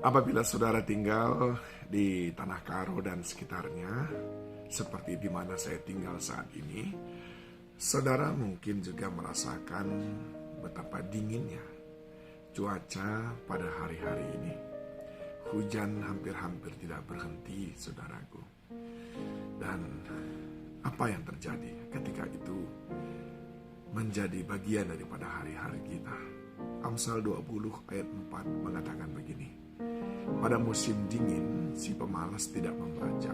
Apabila saudara tinggal di Tanah Karo dan sekitarnya, seperti di mana saya tinggal saat ini, saudara mungkin juga merasakan betapa dinginnya cuaca pada hari-hari ini. Hujan hampir-hampir tidak berhenti, saudaraku. Dan apa yang terjadi ketika itu menjadi bagian daripada hari-hari kita. Amsal 20 ayat 4 mengatakan begini. Pada musim dingin, si pemalas tidak membajak.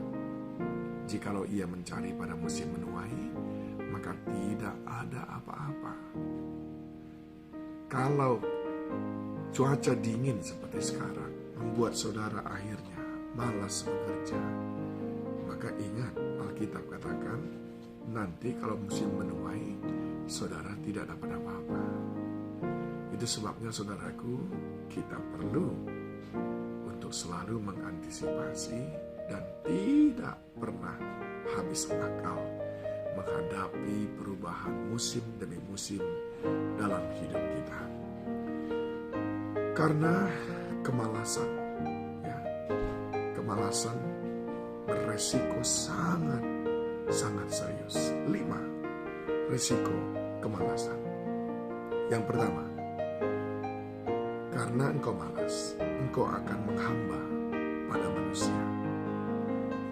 Jikalau ia mencari pada musim menuai, maka tidak ada apa-apa. Kalau cuaca dingin seperti sekarang membuat saudara akhirnya malas bekerja, maka ingat Alkitab katakan, nanti kalau musim menuai, saudara tidak dapat apa-apa. Itu sebabnya saudaraku, kita perlu untuk selalu mengantisipasi dan tidak pernah habis akal menghadapi perubahan musim demi musim dalam hidup kita. Karena kemalasan, kemalasan beresiko sangat serius. 5 risiko kemalasan. Yang pertama, karena engkau malas, engkau akan menghamba pada manusia.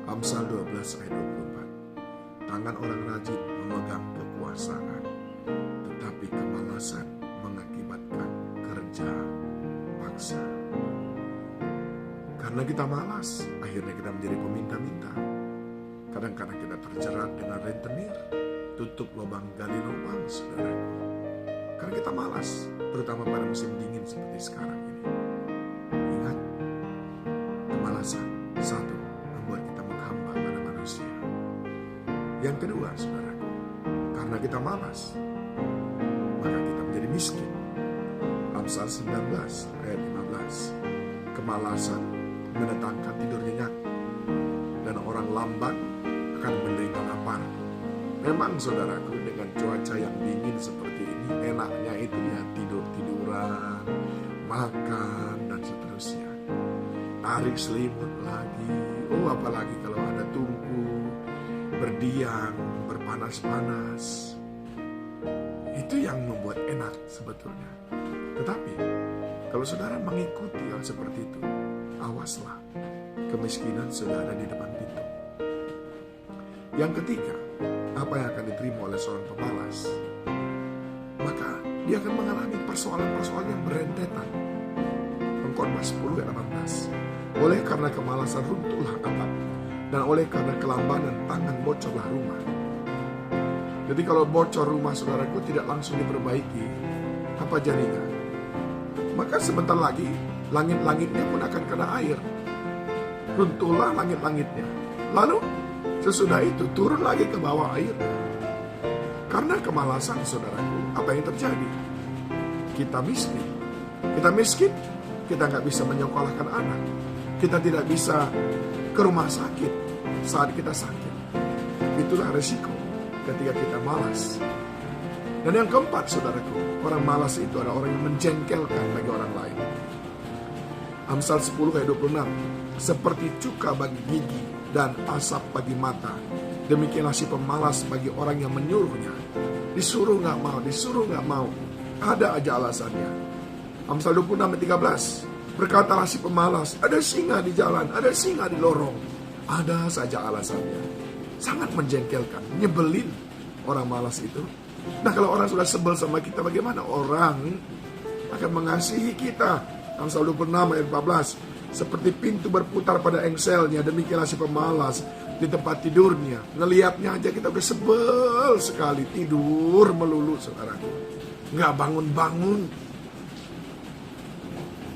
Amsal 12 ayat 24. Tangan orang rajin memegang kekuasaan, tetapi kemalasan mengakibatkan kerja paksa. Karena kita malas, akhirnya kita menjadi peminta-minta. Kadang-kadang kita terjerat dengan rentenir, tutup lubang gali lubang, saudaraku. Karena kita malas, terutama pada musim dingin seperti sekarang ini. Ingat, kemalasan, satu, membuat kita menghamba pada manusia. Yang kedua, saudaraku, karena kita malas, maka kita menjadi miskin. Amsal 19 ayat 15. Kemalasan mendatangkan tidur nyenyak, dan orang lamban akan menderita lapar. Memang saudaraku, dengan cuaca yang dingin seperti ini, enaknya itu ya tidur-tiduran, makan, dan seterusnya. Tarik selimut lagi, apalagi kalau ada tungku, berdiam, berpanas-panas. Itu yang membuat enak sebetulnya. Tetapi, kalau saudara mengikuti hal seperti itu, awaslah, kemiskinan sudah ada di depan pintu. Yang ketiga, apa yang akan diterima oleh seorang pemalas? Maka dia akan mengalami persoalan-persoalan yang berentetan. Pengkhotbah 10 ayat 18. Oleh karena kemalasan runtuhlah atap, dan oleh karena kelambanan tangan bocorlah rumah. Jadi kalau bocor rumah saudaraku tidak langsung diperbaiki, apa jadinya? Maka sebentar lagi langit-langitnya pun akan kena air. Runtuhlah langit-langitnya. Lalu sesudah itu turun lagi ke bawah air. Karena kemalasan saudaraku, apa yang terjadi? Kita miskin. Kita nggak bisa menyekolahkan anak. Kita tidak bisa ke rumah sakit saat kita sakit. Itulah resiko ketika kita malas. Dan yang keempat, saudaraku, orang malas itu adalah orang yang menjengkelkan bagi orang lain. Amsal 10 ayat 26. Seperti cuka bagi gigi dan asap bagi mata, demikianlah si pemalas bagi orang yang menyuruhnya. Disuruh nggak mau, ada aja alasannya. Amsal 26 ayat 13. Berkatalah si pemalas, ada singa di jalan, ada singa di lorong. Ada saja alasannya. Sangat menjengkelkan, nyebelin orang malas itu. Nah, kalau orang sudah sebel sama kita, bagaimana orang akan mengasihi kita? Amsal 26 ayat 14. Seperti pintu berputar pada engselnya, demikianlah si pemalas di tempat tidurnya. Ngelihatnya aja kita udah sebel sekali. Tidur melulu, saudaraku. Nggak bangun-bangun.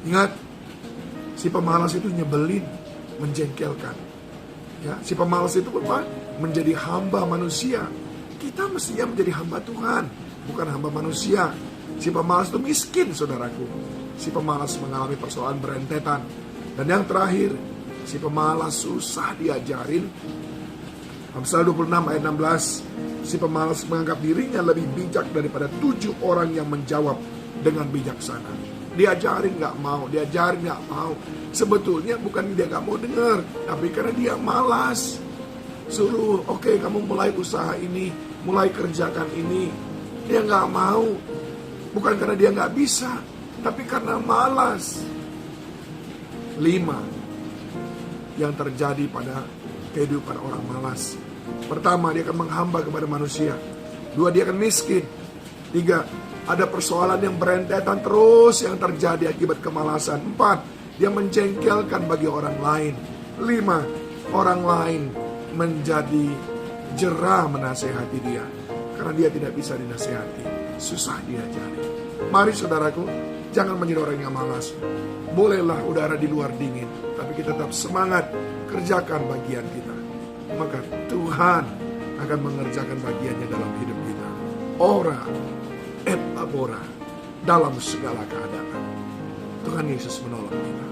Ingat, si pemalas itu nyebelin, menjengkelkan. Ya, si pemalas itu apa? Menjadi hamba manusia. Kita mestinya menjadi hamba Tuhan, bukan hamba manusia. Si pemalas itu miskin, saudaraku. Si pemalas mengalami persoalan berentetan. Dan yang terakhir, si pemalas susah diajarin. Amsal 26 ayat 16. Si pemalas menganggap dirinya lebih bijak daripada 7 orang yang menjawab dengan bijaksana. Diajarin nggak mau, diajarin nggak mau. Sebetulnya bukan dia nggak mau dengar, tapi karena dia malas. Suruh, oke, kamu mulai usaha ini, mulai kerjakan ini. Dia nggak mau. Bukan karena dia nggak bisa, tapi karena malas. 5 yang terjadi pada kehidupan orang malas. Pertama, dia akan menghamba kepada manusia. 2, dia akan miskin. 3, ada persoalan yang berentetan terus yang terjadi akibat kemalasan. 4, dia menjengkelkan bagi orang lain. 5, orang lain menjadi jera menasehati dia karena dia tidak bisa dinasehati, susah diajari. Mari saudaraku, jangan menjadi orang yang malas. Bolehlah udara di luar dingin, tapi kita tetap semangat kerjakan bagian kita. Maka Tuhan akan mengerjakan bagiannya dalam hidup kita. Ora et labora dalam segala keadaan. Tuhan Yesus menolong kita.